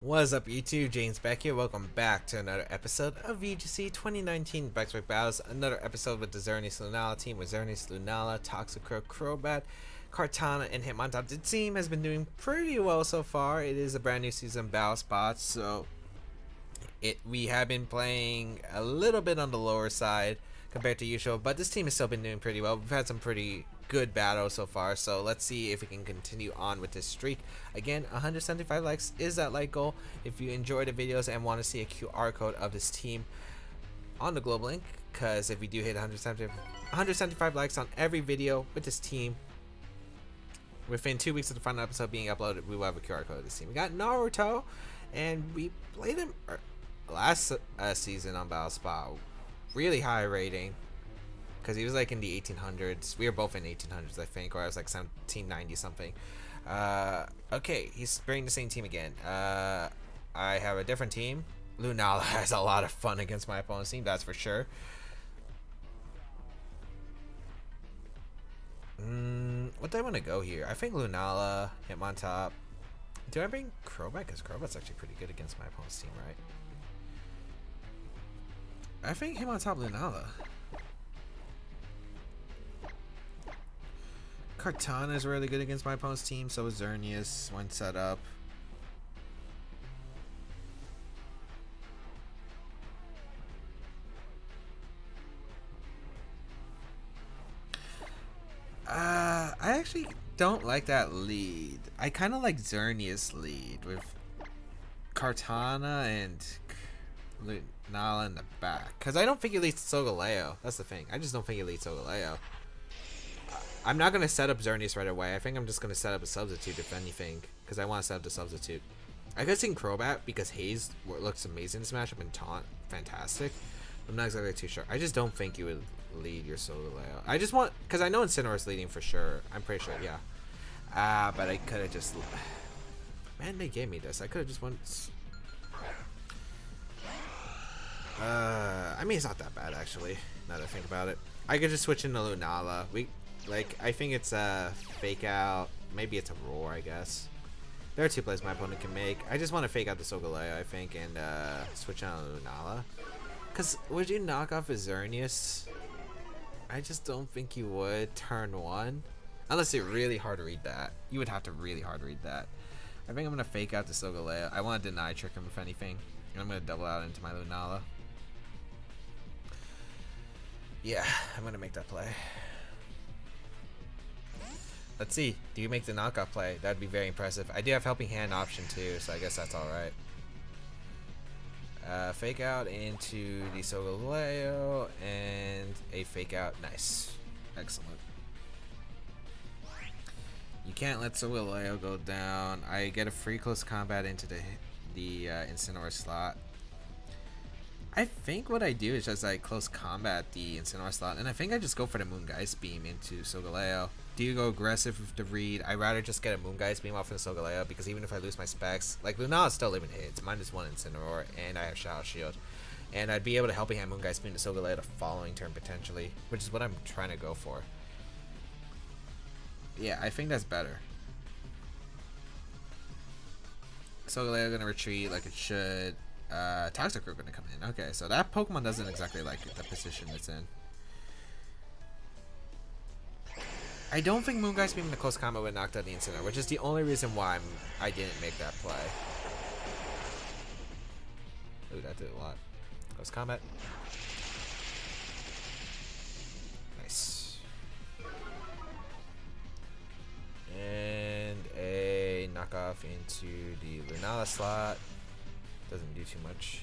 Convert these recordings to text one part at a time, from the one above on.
What is up YouTube, James Baek here. Welcome back to another episode of VGC 2019 Baek Battles. Another episode with the Xerneas Lunala team with Xerneas, Lunala, Toxicrow, Crobat, Kartana, and Hitmontop. The team has been doing pretty well so far. It is a brand new season battle spot, so we have been playing a little bit on the lower side compared to usual, but this team has still been doing pretty well. We've had some pretty good battles so far, so let's see if we can continue on with this streak. Again, 175 likes is that like goal. If you enjoy the videos and want to see a QR code of this team on the global link, because if we do hit 175 likes on every video with this team within 2 weeks of the final episode being uploaded, we will have a QR code of this team. We got Naruto, and we played him last season on Battle Spot. Really high rating, because he was like in the 1800s. We were both in 1800s, I think, or I was like 1790 something. Okay, he's bringing the same team again. I have a different team. Lunala has a lot of fun against my opponent's team, that's for sure. What do I want to go here? I think Lunala, Hitmontop. Do I bring Crobat? Because Crobat's actually pretty good against my opponent's team, right? I think Hitmontop, Lunala. Kartana is really good against my opponent's team, so is Xerneas when set up. I actually don't like that lead. I kind of like Xerneas' lead with Kartana and Lunala in the back, because I don't think he leads Solgaleo. That's the thing. I just don't think he leads Solgaleo. I'm not going to set up Xerneas right away. I think I'm just going to set up a substitute, if anything, because I want to set up the substitute. I could sing Crobat because Haze looks amazing in this matchup and Taunt fantastic. I'm not exactly too sure. I just don't think you would lead your Solgaleo. I just want, because I know Incineroar's leading for sure. I'm pretty sure, yeah. But I could have just... Man, they gave me this. I could have just went... I mean, it's not that bad, actually, now that I think about it. I could just switch into Lunala. I think it's a fake out. Maybe it's a roar, I guess. There are two plays my opponent can make. I just want to fake out the Solgaleo, I think, and switch on Lunala. Because would you knock off a Xerneas? I just don't think you would turn one. Unless it's really hard to read that. You would have to really hard read that. I think I'm going to fake out the Solgaleo. I want to deny trick him, if anything. And I'm going to double out into my Lunala. Yeah, I'm going to make that play. Let's see. Do you make the knockoff play? That'd be very impressive. I do have helping hand option too, so I guess that's alright. Fake out into the Solgaleo and a fake out. Nice. Excellent. You can't let Solgaleo go down. I get a free close combat into the Incineroar slot. I think what I do is just like close combat the Incineroar slot, and I think I just go for the Moongeist Beam into Solgaleo. Do you go aggressive with the read? I'd rather just get a Moongeist Beam off of the Solgaleo, because even if I lose my specs, like Lunala is still living hits, -1 Incineroar, and I have Shadow Shield. And I'd be able to helping hand Moongeist Beam to Solgaleo the following turn potentially, which is what I'm trying to go for. Yeah, I think that's better. Solgaleo gonna retreat like it should. Toxicrow gonna come in. Okay, so that Pokemon doesn't exactly like the position it's in. I don't think Moongeist Beam in the close combat would knock out the Incineroar, which is the only reason why I didn't make that play. Ooh, that did a lot. Close combat. Nice. And a knockoff into the Lunala slot. Doesn't do too much.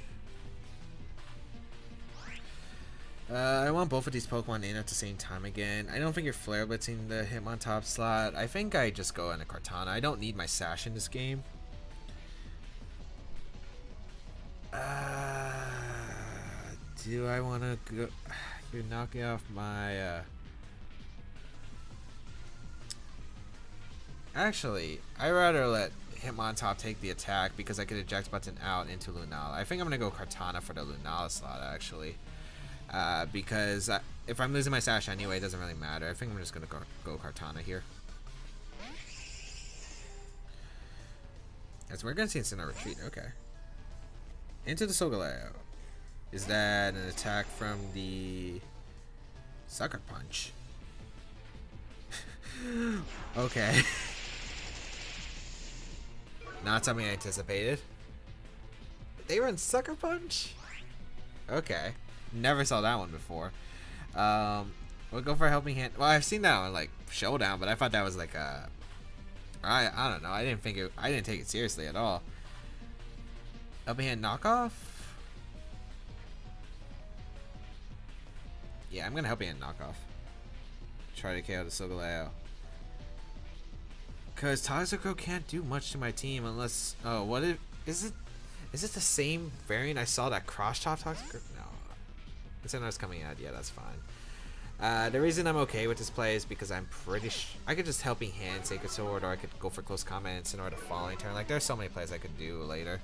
I want both of these Pokemon in at the same time again. I don't think you're Flare Blitzing the Hitmontop slot. I think I just go into Kartana. I don't need my Sash in this game. Do I want to go? You're knocking off my... Actually, I'd rather let Hitmontop take the attack because I could eject button out into Lunala. I think I'm going to go Kartana for the Lunala slot, actually. Because if I'm losing my Sash anyway, it doesn't really matter. I think I'm just going to go Kartana here. As we're gonna see Incineroar retreat. Okay. Into the Solgaleo. Is that an attack from the Sucker Punch? Okay. Not something I anticipated. They run Sucker Punch? Okay. Never saw that one before. We'll go for Helping Hand. Well, I've seen that one like Showdown, but I thought that was like a I don't know. I didn't take it seriously at all. Helping Hand knockoff? Yeah, I'm gonna Helping Hand knockoff. Try to KO the Solgaleo. Cause Toxicroak can't do much to my team unless what is it the same variant I saw that cross chop Toxicroak? No. Incineroar's coming out, yeah, that's fine. The reason I'm okay with this play is because I'm pretty I could just Helping Hand Sacred Sword, or I could go for close combat Incineroar to Falling Turn. Like there's so many plays I could do later.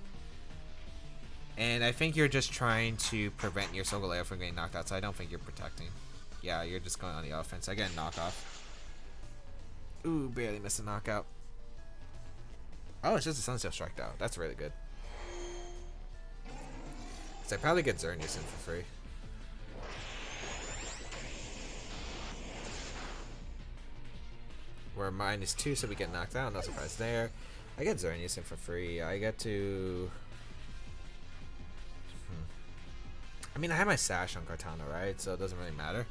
And I think you're just trying to prevent your Solgaleo from getting knocked out, so I don't think you're protecting. Yeah, you're just going on the offense. I get a knockoff. Ooh, barely missed a knockout. Oh, it's just a Sunsteel Strike out. That's really good. So I probably get Xerneas in for free. We're -2, so we get knocked out. No surprise there. I get Xerneas in for free. I get to... I mean, I have my Sash on Kartana, right? So it doesn't really matter.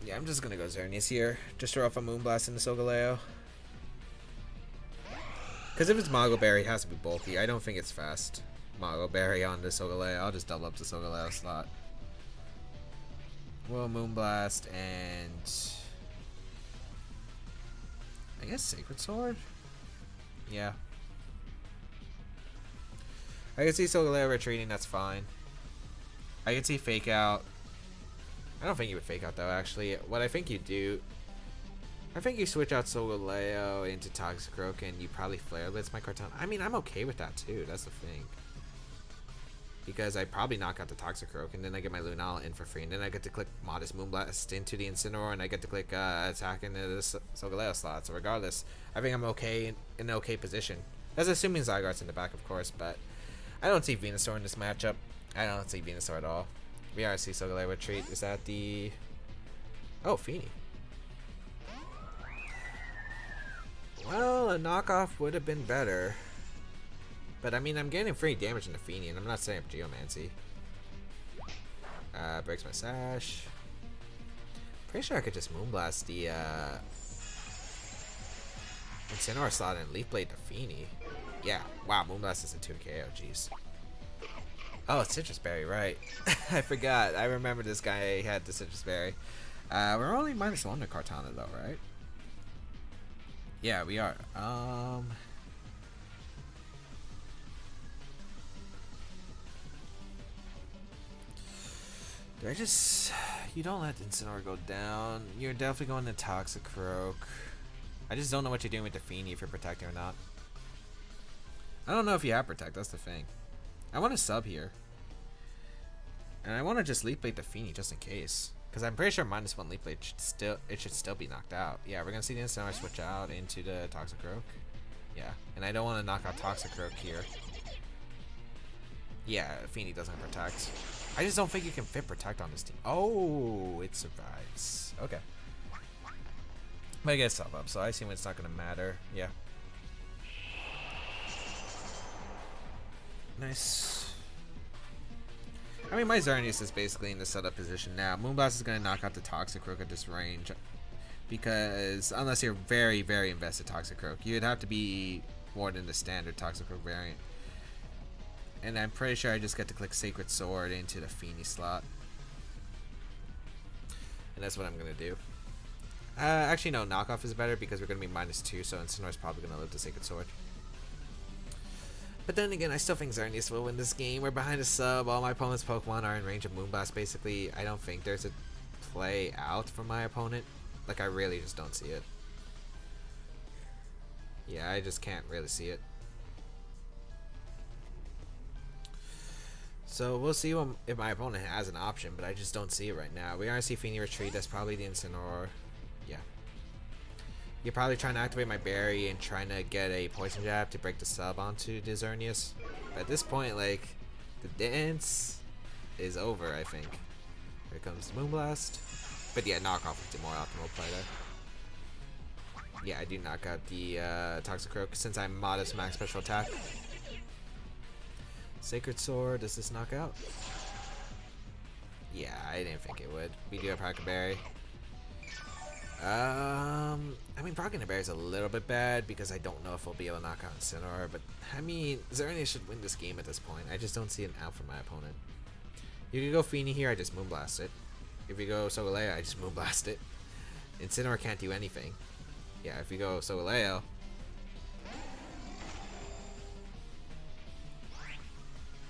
Yeah, I'm just gonna go Xerneas here. Just throw off a Moonblast in the Solgaleo. Because if it's Mago Berry, it has to be bulky. I don't think it's fast. Mago Berry on the Solgaleo. I'll just double up the Solgaleo slot. Well, Moonblast and... I guess Sacred Sword? Yeah. I can see Solgaleo retreating, that's fine. I can see Fake Out. I don't think you would Fake Out though, actually. What I think you do, I think you switch out Solgaleo into Toxicroak and you probably Flare Blitz my Kartana. I mean, I'm okay with that too, that's the thing. Because I probably knock out the Toxicroak and then I get my Lunala in for free. And then I get to click Modest Moonblast into the Incineroar and I get to click attack into the Solgaleo slot. So regardless, I think I'm okay in an okay position. That's assuming Zygarde's in the back, of course, but I don't see Venusaur in this matchup. I don't see Venusaur at all. We already see Solgaleo retreat. Is that the... Oh, Feeny. Well, a knockoff would have been better. But I mean, I'm getting free damage in the Feeny, and I'm not setting up Geomancy. Breaks my Sash. Pretty sure I could just Moonblast the Incineroar slot and Leaf Blade the Feeny. Yeah, wow, Moonblast is a 2 KO, jeez. Oh, it's Citrus Berry, right. I forgot. I remember this guy had the Citrus Berry. We're only -1 to Kartana though, right? Yeah, we are. Do I just... You don't let Incineroar go down. You're definitely going to Toxicroak. I just don't know what you're doing with the Feeny, if you're protecting or not. I don't know if you have Protect, that's the thing. I want to sub here. And I want to just Leaf Blade the Feeny just in case. Because I'm pretty sure -1 Leaf Blade should still be knocked out. Yeah, we're going to see the Incineroar switch out into the Toxicroak. Yeah, and I don't want to knock out Toxicroak here. Yeah, Feeny doesn't Protect. I just don't think you can fit Protect on this team. Oh, it survives. Okay. But I get sub up, so I assume it's not going to matter. Yeah. Nice. I mean, my Xerneas is basically in the setup position now. Moonblast is going to knock out the Toxicroak at this range. Because unless you're very, very invested Toxicroak, you'd have to be more than the standard Toxicroak variant. And I'm pretty sure I just get to click Sacred Sword into the Feeny slot. And that's what I'm going to do. Actually, no, knockoff is better because we're going to be -2, so Incineroar's probably going to live the Sacred Sword. But then again, I still think Xerneas will win this game. We're behind a sub. All my opponent's Pokemon are in range of Moonblast, basically. I don't think there's a play out from my opponent. Like, I really just don't see it. Yeah, I just can't really see it. So we'll see if my opponent has an option, but I just don't see it right now. We are going to see Feeny retreat. That's probably the Incineroar. Yeah. You're probably trying to activate my berry and trying to get a poison jab to break the sub onto the Xerneas. But at this point, like, the dance is over, I think. Here comes the Moonblast. But yeah, knockoff is the more optimal play there. Yeah, I do knock out the Toxicroak since I'm modest max special attack. Sacred Sword, does this knock out? Yeah, I didn't think it would. We do have Pocket Berry. I mean, Pocket Berry is a little bit bad because I don't know if we'll be able to knock out Incineroar, but I mean, Xerneas should win this game at this point. I just don't see an out for my opponent. You can go Feeny here, I just Moonblast it. If you go Solgaleo, I just Moonblast it. Incineroar can't do anything. Yeah, if you go Solgaleo,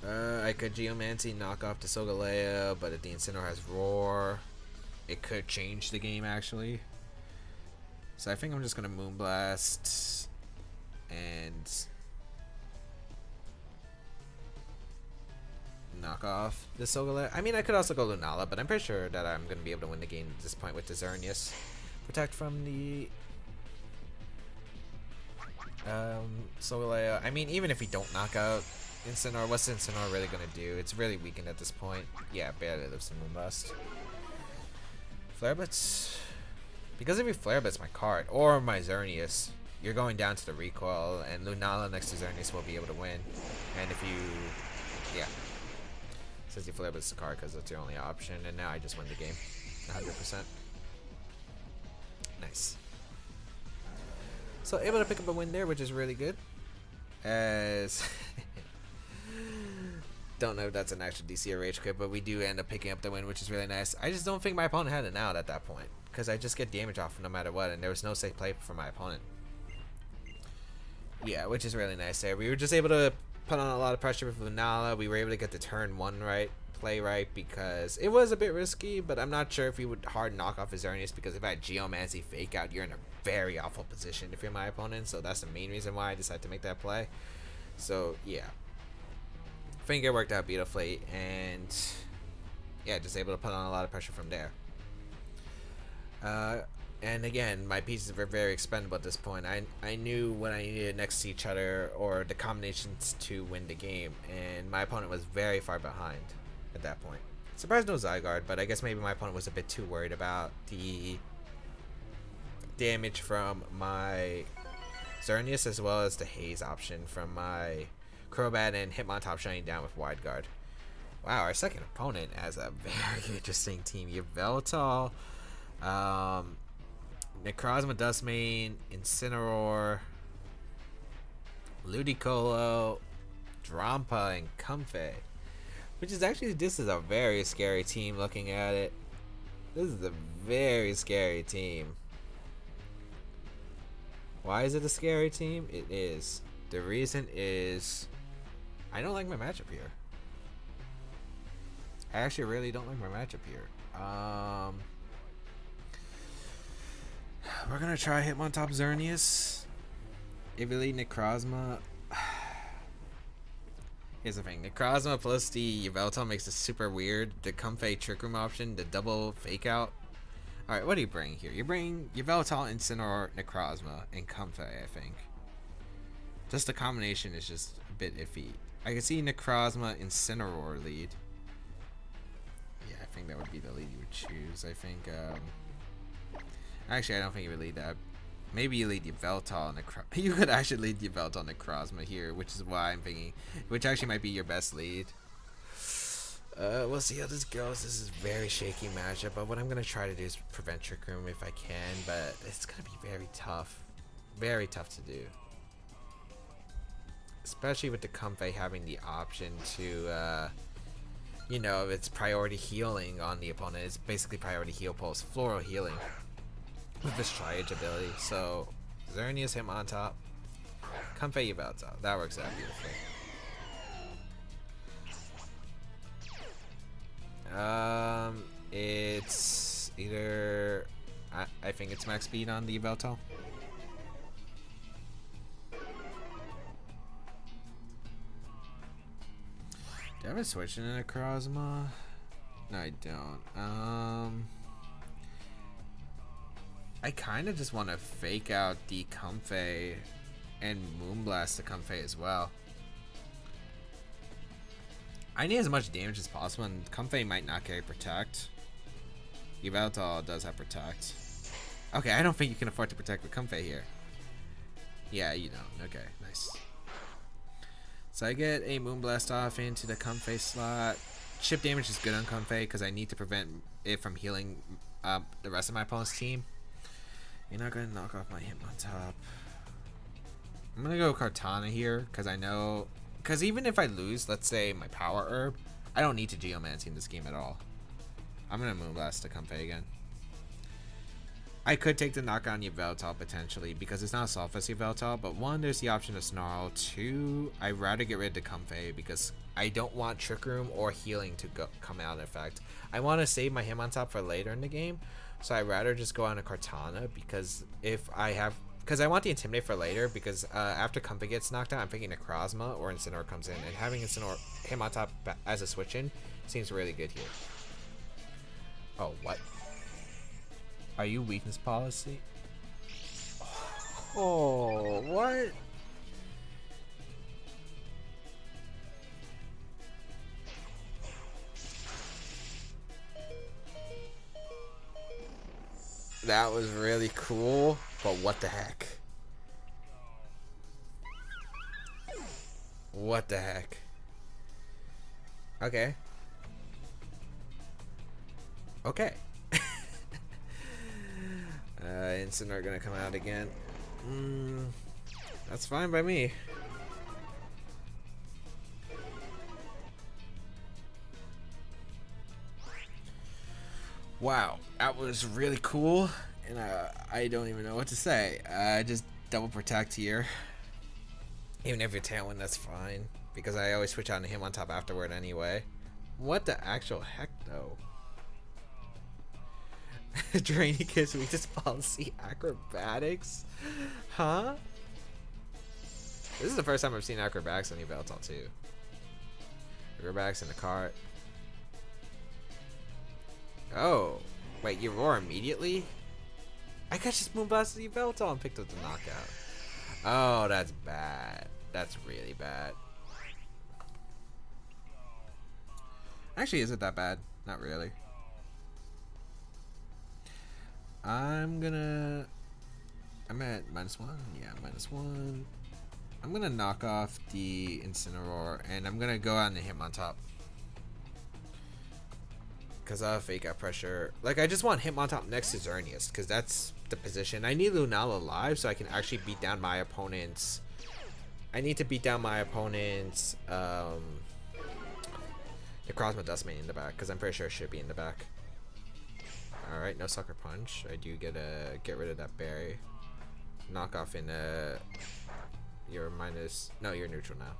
I could Geomancy knock off the Solgaleo, but if the Incineroar has Roar, it could change the game actually. So I think I'm just gonna Moonblast and knock off the Solgaleo. I mean, I could also go Lunala, but I'm pretty sure that I'm gonna be able to win the game at this point with the Xerneas. Protect from the Solgaleo. I mean, even if we don't knock out Incineroar, what's Incineroar really gonna do? It's really weakened at this point. Yeah, barely lives in Moonblast. Flare Blitz. Because if you Flare Blitz my card or my Xerneas, you're going down to the recoil, and Lunala next to Xerneas will be able to win. And if you, yeah, since you Flare Blitz the card because that's your only option, and now I just win the game, 100%. Nice. So able to pick up a win there, which is really good. As don't know if that's an actual DC or Rage Quit, but we do end up picking up the win, which is really nice. I just don't think my opponent had an out at that point, because I just get damage off no matter what, and there was no safe play for my opponent. Yeah, which is really nice there. We were just able to put on a lot of pressure with Lunala. We were able to get the turn 1 play right, because it was a bit risky, but I'm not sure if we would hard knock off his Xerneas, because if I had Geomancy Fake Out, you're in a very awful position if you're my opponent, so that's the main reason why I decided to make that play. So yeah, I think it worked out beautifully, and yeah, just able to put on a lot of pressure from there. And again, my pieces were very expendable at this point. I knew what I needed next to each other, or the combinations to win the game, and my opponent was very far behind at that point. Surprised no Zygarde, but I guess maybe my opponent was a bit too worried about the damage from my Xerneas as well as the Haze option from my Crobat and Hitmontop shutting down with Wide Guard. Wow, our second opponent has a very interesting team. Yveltal, Necrozma, Dustmane, Incineroar, Ludicolo, Drampa, and Comfey. Which is actually, this is a very scary team looking at it. This is a very scary team. Why is it a scary team? It is. The reason is I don't like my matchup here. I actually really don't like my matchup here. We're gonna try Hitmontop Xerneas. Ivily Necrozma. Here's the thing. Necrozma plus the Yveltal makes it super weird. The Comfey Trick Room option, the double fake out. Alright, what do you bring here? You bring Yveltal, Incineroar, Necrozma, and Comfey, I think. Just the combination is just a bit iffy. I can see Necrozma, Incineroar lead. Yeah, I think that would be the lead you would choose. I think, actually, I don't think you would lead that. Maybe you lead Yveltal and you could actually lead Yveltal and Necrozma here, which is why I'm thinking, which actually might be your best lead. We'll see how this goes. This is a very shaky matchup, but what I'm gonna try to do is prevent Trick Room if I can, but it's gonna be very tough to do, especially with the Comfey having the option to, you know, it's priority healing on the opponent. It's basically priority heal pulse, floral healing with this Tri-Edge ability. So Xerneas, Hitmontop, Comfey, Yveltal. That works out beautifully. It's either I think it's max speed on the Yveltal. Do I have a switch in a Necrozma? No, I don't. I kind of just want to fake out the Comfey and Moonblast the Comfey as well. I need as much damage as possible, and Comfey might not carry Protect. Yveltal does have Protect. Okay, I don't think you can afford to protect with Comfey here. Yeah, you don't. Okay, nice. So I get a Moonblast off into the Comfey slot. Chip damage is good on Comfey because I need to prevent it from healing the rest of my opponent's team. You're not going to knock off my Hitmontop. I'm going to go Kartana here because I know... Because even if I lose, let's say, my Power Herb, I don't need to Geomancy in this game at all. I'm going to Moonblast to Comfey again. I could take the knock on Yveltal potentially because it's not soft as Yveltal, but one, there's the option of Snarl. Two, I'd rather get rid of the Comfey because I don't want Trick Room or Healing to come out in effect. I want to save my Hitmontop for later in the game, so I'd rather just go on a Kartana because if I have... Because I want the Intimidate for later because after Comfey gets knocked out, I'm thinking Necrozma or Incineroar comes in, and having Incineroar Hitmontop as a switch-in seems really good here. Oh, what? Are you weakness policy? Oh, what? That was really cool, but what the heck? What the heck? Okay. Okay. Incineroar gonna come out again. That's fine by me. Wow, that was really cool, and I don't even know what to say. Just double protect here. Even if you're Tailwind, that's fine, because I always switch on to him on top afterward anyway. What the actual heck, though? Draining Kids weakness policy acrobatics? Huh? This is the first time I've seen acrobatics on Yveltal too. Acrobatics in the cart. Oh, wait, you roar immediately? I got just Moonblasted Yveltal and picked up the knockout. Oh, that's bad. That's really bad. Actually, is it that bad? Not really. I'm at -1. Yeah, -1. I'm gonna knock off the Incineroar, and I'm gonna go on the Hitmontop. Because I fake out pressure. Like, I just want Hitmontop next to Xerneas, because that's the position. I need Lunala alive so I can actually beat down my opponent's... I need to beat down my opponent's... Necrozma Dustmane in the back, because I'm pretty sure it should be in the back. Alright, no Sucker Punch. I do get rid of that berry. Knock off in you're minus... No, you're neutral now.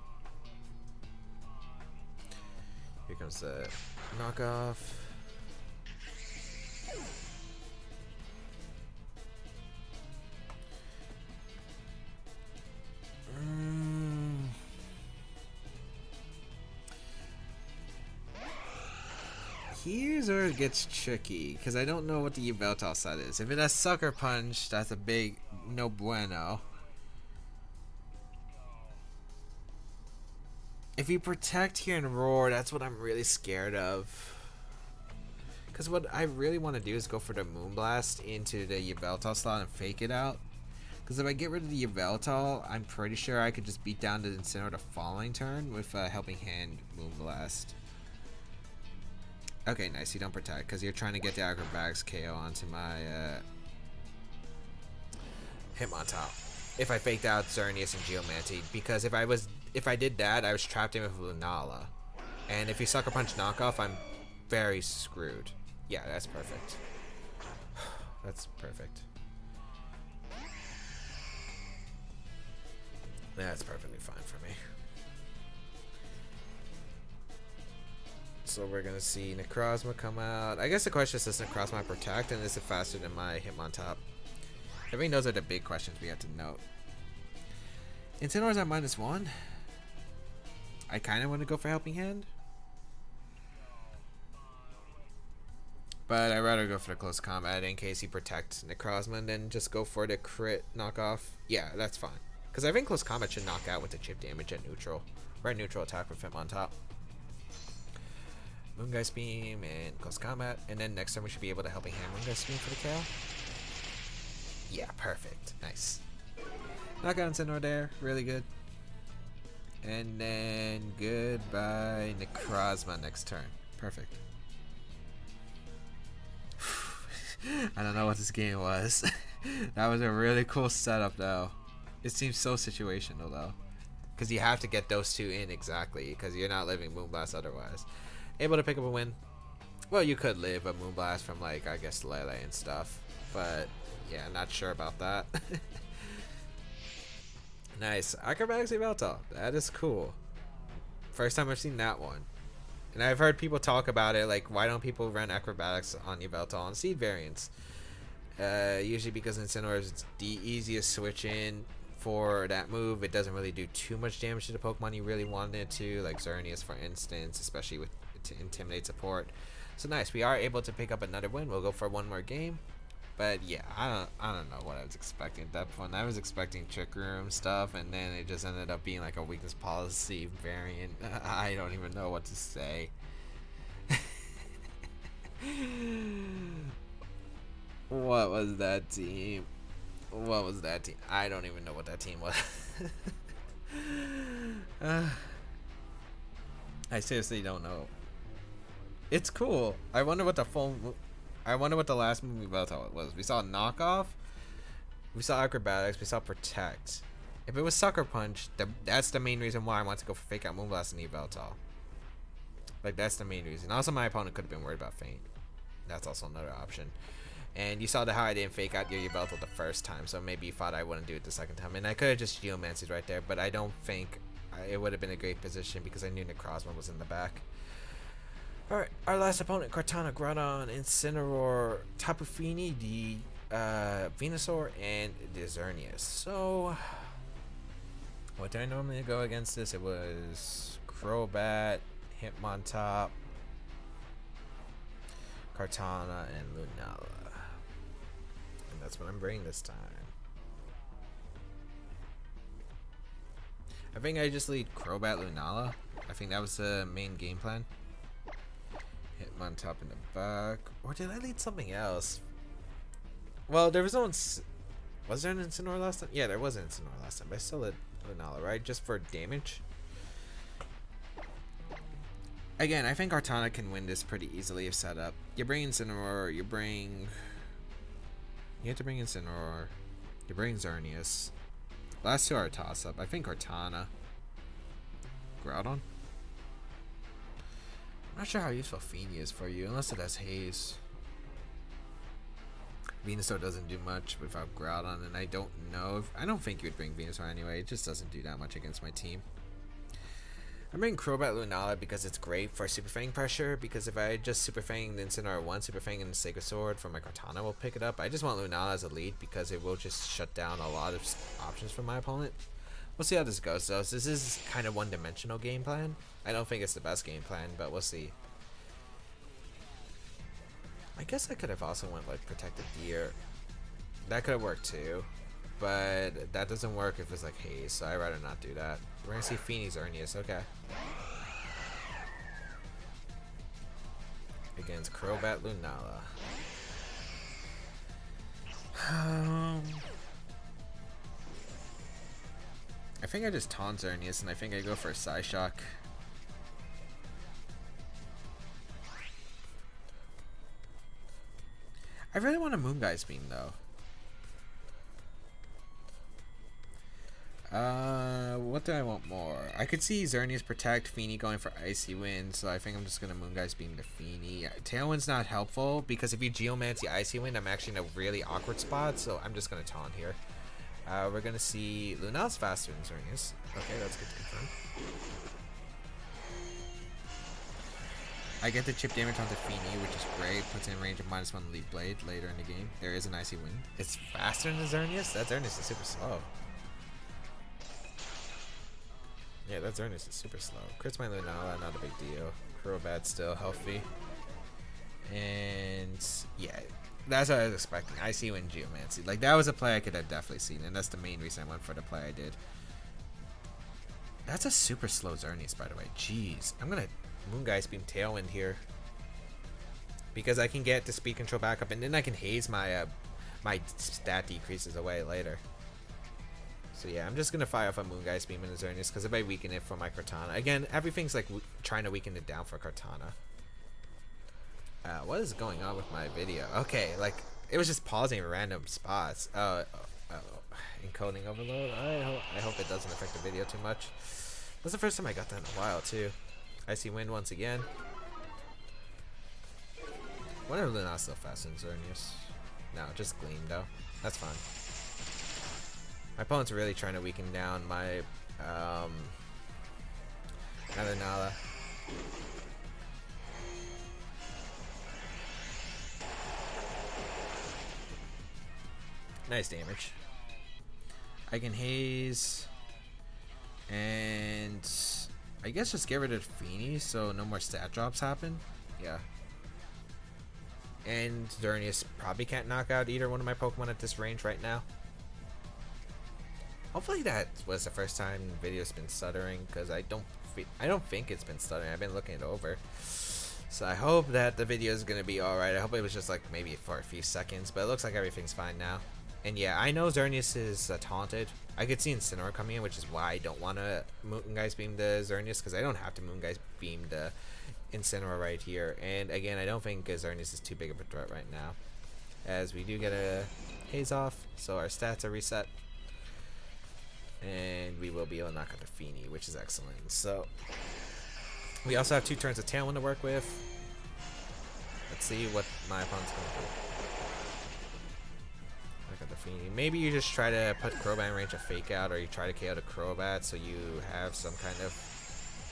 Here comes the knockoff. Here's where it gets tricky, because I don't know what the Yveltal side is. If it has Sucker Punch, that's a big no bueno. If you protect here and roar, that's what I'm really scared of. Because what I really want to do is go for the Moonblast into the Yveltal slot and fake it out. Because if I get rid of the Yveltal, I'm pretty sure I could just beat down the Incineroar the following turn with Helping Hand Moonblast. Okay, nice. You don't protect because you're trying to get the Acrobatics KO onto my Hitmontop. If I faked out Xerneas and Geomancy, because if I did that, I was trapped in with Lunala, and if you Sucker Punch knockoff, I'm very screwed. Yeah, that's perfect. That's perfect. That's perfectly fine for me. So we're gonna see Necrozma come out. I guess the question is, does Necrozma protect, and is it faster than my Hitmontop? I think those are the big questions we have to note. Incineroar's at -1. I kind of want to go for Helping Hand, But I'd rather go for the close combat in case he protects Necrozma and then just go for the crit knockoff. Yeah, that's fine. Because I think close combat should knock out with the chip damage at neutral. Or at neutral attack with Hitmontop. Moongeist Beam and close combat. And then next time we should be able to helping hand Moongeist Beam for the KO. Yeah, perfect. Nice. Knockout Incineroar there. Really good. And then goodbye Necrozma next turn. Perfect. I don't know what this game was. That was a really cool setup though. It seems so situational though. Because you have to get those two in exactly. Because you're not living Moonblast otherwise. Able to pick up a win. Well, you could live a Moonblast from like, I guess, Lele and stuff. But yeah, not sure about that. Nice. Acrobatics Yveltal. That is cool. First time I've seen that one. And I've heard people talk about it, like, why don't people run acrobatics on Yveltal on seed variants? Usually because Incineroar is the easiest switch in for that move. It doesn't really do too much damage to the Pokemon you really wanted it to, like Xerneas, for instance, especially with to intimidate support. So nice. We are able to pick up another win. We'll go for one more game. But yeah, I don't know what I was expecting at that point. I was expecting Trick Room stuff, and then it just ended up being like a weakness policy variant. I don't even know what to say. What was that team? What was that team? I don't even know what that team was. I seriously don't know. It's cool. I wonder what the last movie Yveltal was. We saw Knockoff, we saw Acrobatics, we saw Protect. If it was Sucker Punch, that's the main reason why I want to go for Fake Out Moonblast and Yveltal. Like, that's the main reason. Also, my opponent could have been worried about Feint. That's also another option. And you saw how I didn't Fake Out your Yveltal the first time, so maybe you thought I wouldn't do it the second time. And I could have just Geomanced right there, but I don't think it would have been a great position because I knew Necrozma was in the back. Alright, our last opponent, Kartana, Groudon, Incineroar, Tapu Fini, the Venusaur, and the Xerneas. So, what did I normally go against this? It was Crobat, Hitmontop, Kartana, and Lunala. And that's what I'm bringing this time. I think I just lead Crobat, Lunala. I think that was the main game plan. Hitmontop in the back. Or did I lead something else? Well, there was no... Was there an Incineroar last time? Yeah, there was an Incineroar last time. But I still led Lunala, right? Just for damage. Again, I think Kartana can win this pretty easily if set up. You bring Incineroar, you have to bring Incineroar. You bring Xerneas. Last two are a toss-up. I think Kartana. Groudon? I'm not sure how useful Fini is for you, unless it has Haze. Venusaur doesn't do much without Groudon, and I don't know. I don't think you would bring Venusaur anyway. It just doesn't do that much against my team. I'm bringing Crobat Lunala because it's great for Super Fang pressure, because if I just Super Fang the Incineroar 1, Super Fang and the Sacred Sword from my Kartana will pick it up. I just want Lunala as a lead because it will just shut down a lot of options for my opponent. We'll see how this goes though. So this is kind of one-dimensional game plan. I don't think it's the best game plan, but we'll see. I guess I could have also went like Protected Deer. That could have worked too. But that doesn't work if it's like Haze, so I'd rather not do that. We're gonna see Fini's Xerneas, okay. Against Crobat Lunala. I think I just taunt Xerneas and I think I go for a Psyshock. I really want a Moongeist Beam though. What do I want more? I could see Xerneas Protect, Fini going for Icy Wind, so I think I'm just gonna Moongeist Beam the Fini. Tailwind's not helpful because if you Geomance the Icy Wind, I'm actually in a really awkward spot, so I'm just gonna taunt here. We're gonna see Lunala's faster than Xerneas. Okay, that's good to confirm. I get the chip damage onto Fini, which is great. Puts in range of -1 Leaf Blade later in the game. There is an Icy Wind. It's faster than Xerneas? That Xerneas is super slow. Yeah, that Xerneas is super slow. Crits my Lunala, not a big deal. Crobat still healthy. And yeah, that's what I was expecting. I see you in Geomancy. Like, that was a play I could have definitely seen, and that's the main reason I went for the play I did. That's a super slow Xerneas, by the way. Jeez. I'm gonna Moongeist Beam Tailwind here, because I can get the speed control back up, and then I can haze my my stat decreases away later. So yeah, I'm just gonna fire off a Moongeist Beam in the Xerneas, because if I weaken it for my Kartana, again, everything's like trying to weaken it down for Kartana. What is going on with my video? Okay, like, it was just pausing in random spots. Encoding overload. I hope it doesn't affect the video too much. That's the first time I got that in a while too. Icy Wind once again. Wonder if Lunala still fast in Xerneas. No, just Gleam though. That's fine. My opponent's really trying to weaken down my Lunala. Nice damage. I can haze, and I guess just get rid of Feeny so no more stat drops happen. Yeah. And Xerneas probably can't knock out either one of my Pokemon at this range right now. Hopefully that was the first time the video's been stuttering, because I don't think it's been stuttering. I've been looking it over. So I hope that the video is gonna be alright. I hope it was just like maybe for a few seconds, but it looks like everything's fine now. And yeah, I know Xerneas is taunted. I could see Incineroar coming in, which is why I don't want to Moongeist Beam the Xerneas, because I don't have to Moongeist Beam the Incineroar right here. And again, I don't think Xerneas is too big of a threat right now, as we do get a haze off, so our stats are reset. And we will be able to knock out the Feeny, which is excellent. So we also have 2 turns of Tailwind to work with. Let's see what my opponent's going to do. Look at the Feeny. Maybe you just try to put Crobat in range of Fake Out, or you try to KO the Crobat so you have some kind of...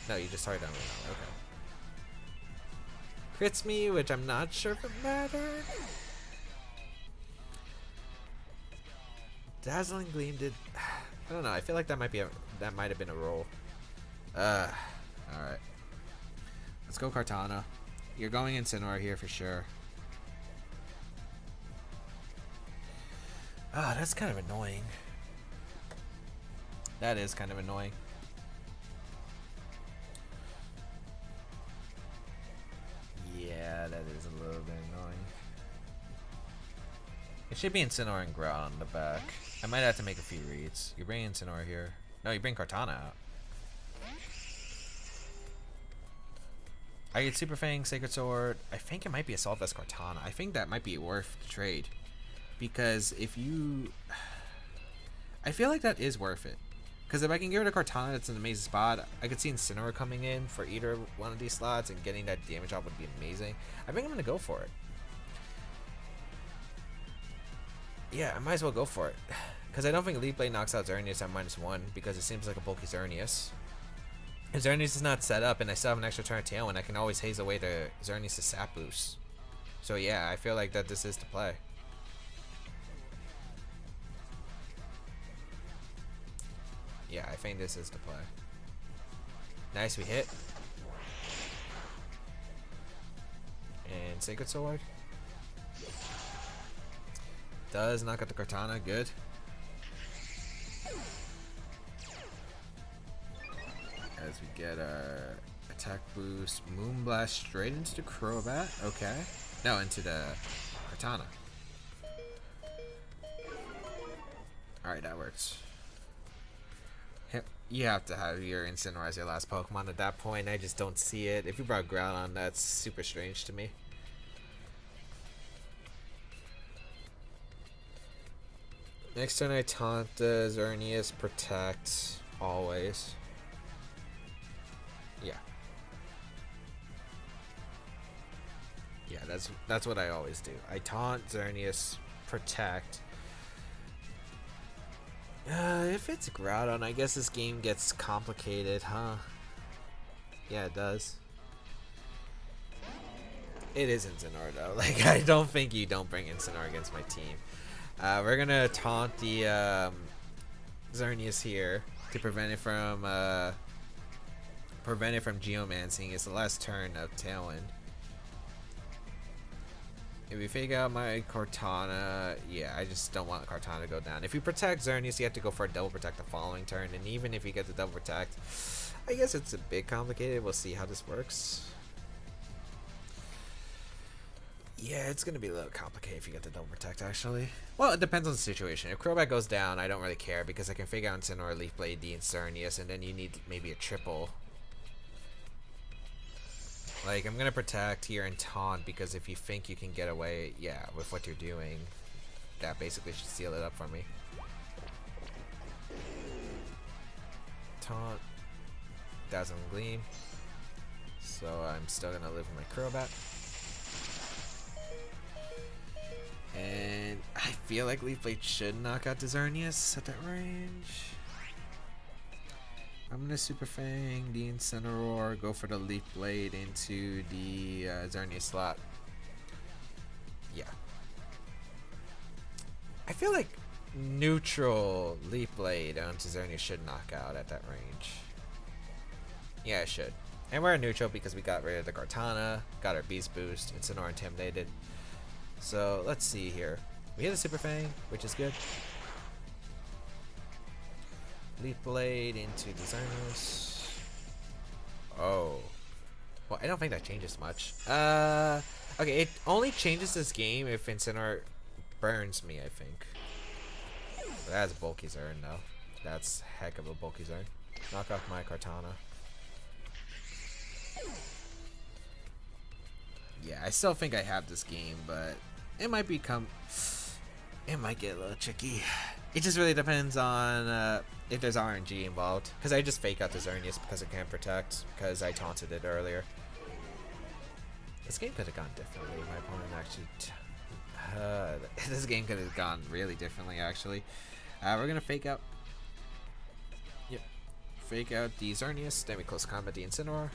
No, you just target down Lunala. Okay. Crits me, which I'm not sure if it mattered. Dazzling Gleam did... I don't know. I feel like that might have been a roll. All right. Let's go Kartana. You're going Incineroar here for sure. Ah, that's kind of annoying. That is kind of annoying. Yeah, that is a little bit annoying. It should be Incineroar and Growl on the back. I might have to make a few reads. You bring Incineroar here. No, you bring Kartana out. I get Super Fang, Sacred Sword. I think it might be Assault Vest Kartana. I think that might be worth the trade. Because if you... I feel like that is worth it. Because if I can get rid of Kartana, it's an amazing spot. I could see Incineroar coming in for either one of these slots, and getting that damage off would be amazing. I think I'm going to go for it. Yeah, I might as well go for it. Because I don't think Leaf Blade knocks out Xerneas at -1, because it seems like a bulky Xerneas. If Xerneas is not set up and I still have an extra turn of Tailwind, I can always haze away the Xerneas' Sap Boost. So yeah, I feel like that this is the play. Yeah, I think this is the play. Nice, we hit. And Sacred Sword. Does knock out the Kartana, good. As we get our attack boost, Moonblast straight into the Crobat. Okay. No, into the Kartana. Alright, that works. You have to have your Incineroar as your last Pokemon at that point. I just don't see it. If you brought Groudon, that's super strange to me. Next turn I taunt the Xerneas, protect, always. Yeah. Yeah, that's what I always do. I taunt Xerneas, protect. If it's Groudon, I guess this game gets complicated, huh? Yeah, it does. It is Incineroar though. Like, I don't think you don't bring Incineroar against my team. We're gonna taunt the Xerneas here to prevent it from Geomancing. It's the last turn of Tailwind. If you fake out my Cortana, yeah, I just don't want Cortana to go down. If you protect Xerneas, you have to go for a double protect the following turn, and even if you get the double protect, I guess it's a bit complicated. We'll see how this works. Yeah, it's gonna be a little complicated if you get the double protect, actually. Well, it depends on the situation. If Crobat goes down, I don't really care because I can fake out Incineroar, Leaf Blade, D, and Xerneas, and then you need maybe a triple. Like, I'm gonna protect here and taunt because if you think you can get away, yeah, with what you're doing, that basically should seal it up for me. Taunt, Dazzling Gleam. So I'm still gonna live with my Crobat. And I feel like Leaf Blade should knock out the Xerneas at that range. I'm gonna Super Fang the Incineroar, go for the Leaf Blade into the Xerneas slot. Yeah. I feel like neutral Leaf Blade onto Xerneas should knock out at that range. Yeah, it should. And we're neutral because we got rid of the Cortana, got our Beast Boost, Incineroar intimidated. So let's see here. We hit a Super Fang, which is good. Leaf Blade into the Xerneas. Oh. Well, I don't think that changes much. Okay, it only changes this game if Incineroar burns me, I think. But that's bulky Xern, though. That's heck of a bulky Xern. Knock off my Cortana. Yeah, I still think I have this game, but it might become... It might get a little tricky. It just really depends on if there's RNG involved. Because I just fake out the Xerneas because it can't protect. Because I taunted it earlier. This game could have gone differently. My opponent actually... this game could have gone really differently, actually. We're going to fake out... Yep. Fake out the Xerneas. Then we close combat the Incineroar.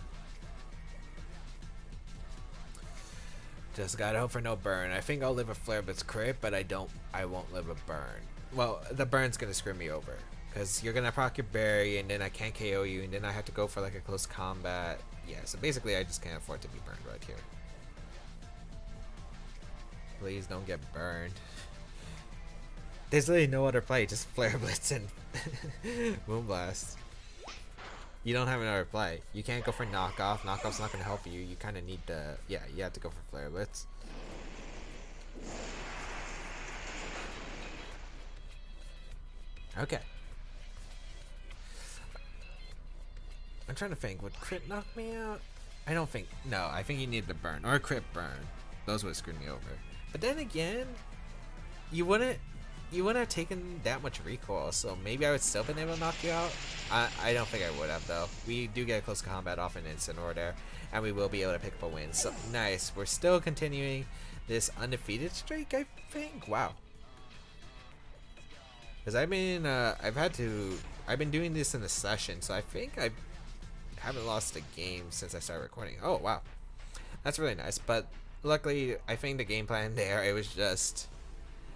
Just gotta hope for no burn. I think I'll live a Flare Blitz crit, but I won't live a burn. Well, the burn's gonna screw me over. Because you're gonna proc your berry, and then I can't KO you, and then I have to go for like a close combat. Yeah, so basically I just can't afford to be burned right here. Please don't get burned. There's literally no other play, just Flare Blitz and Moonblast. You don't have another play. You can't go for knockoff. Knockoff's not gonna help you. You kind of need the... Yeah, you have to go for Flare Blitz. Okay. I'm trying to think. Would crit knock me out? I don't think... No, I think you need the burn. Or a crit burn. Those would screw me over. But then again, you wouldn't have taken that much recoil, so maybe I would still been able to knock you out. I don't think I would have, though. We do get a close combat off an Incineroar there, and we will be able to pick up a win. So nice. We're still continuing this undefeated streak, I think. Wow. Because I've been doing this in a session, so I think I haven't lost a game since I started recording. Oh wow, that's really nice. But luckily, I think the game plan there, it was just,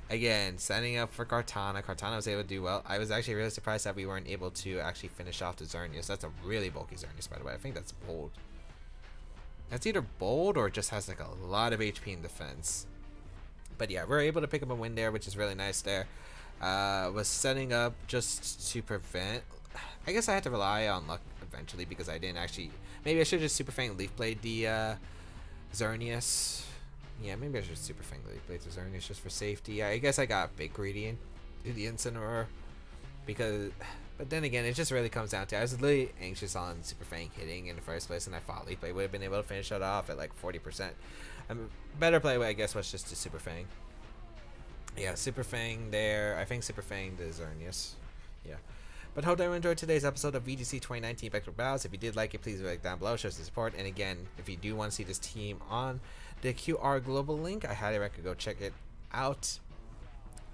again, setting up for Cortana. Cortana was able to do well. I was actually really surprised that we weren't able to actually finish off the Xerneas. That's a really bulky Xerneas, by the way. I think that's bold. That's either bold or just has like a lot of HP in defense. But yeah, we're able to pick up a win there, which is really nice there. Was setting up just to prevent... I guess I had to rely on luck eventually because I didn't actually... Maybe I should just Super Fang Leaf Blade the Xerneas. Yeah, maybe I should Super Fang Leaf Blade the Xerneas just for safety. Yeah, I guess I got a bit greedy in the Incineroar because... But then again, it just really comes down to... I was really anxious on Super Fang hitting in the first place, and I thought Leaf Blade would have been able to finish it off at like 40%. Better play, I guess, was just to Super Fang. Yeah, Super Fang there. I think Super Fang the Xerneas. Yeah. But hope everyone enjoyed today's episode of VGC 2019 Baek Battles. If you did like it, please like down below, show some support. And again, if you do want to see this team on the QR global link, I highly recommend go check it out.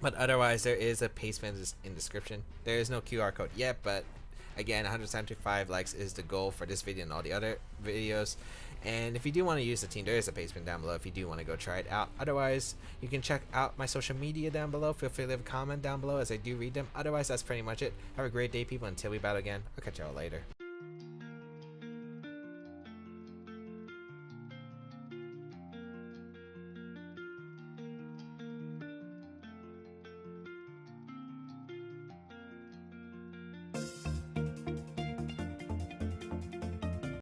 But otherwise, there is a paste fan in the description. There is no QR code yet, but again, 175 likes is the goal for this video and all the other videos. And if you do want to use the team, there is a paste bin down below if you do want to go try it out. Otherwise, you can check out my social media down below. Feel free to leave a comment down below as I do read them. Otherwise, that's pretty much it. Have a great day, people. Until we battle again, I'll catch y'all later.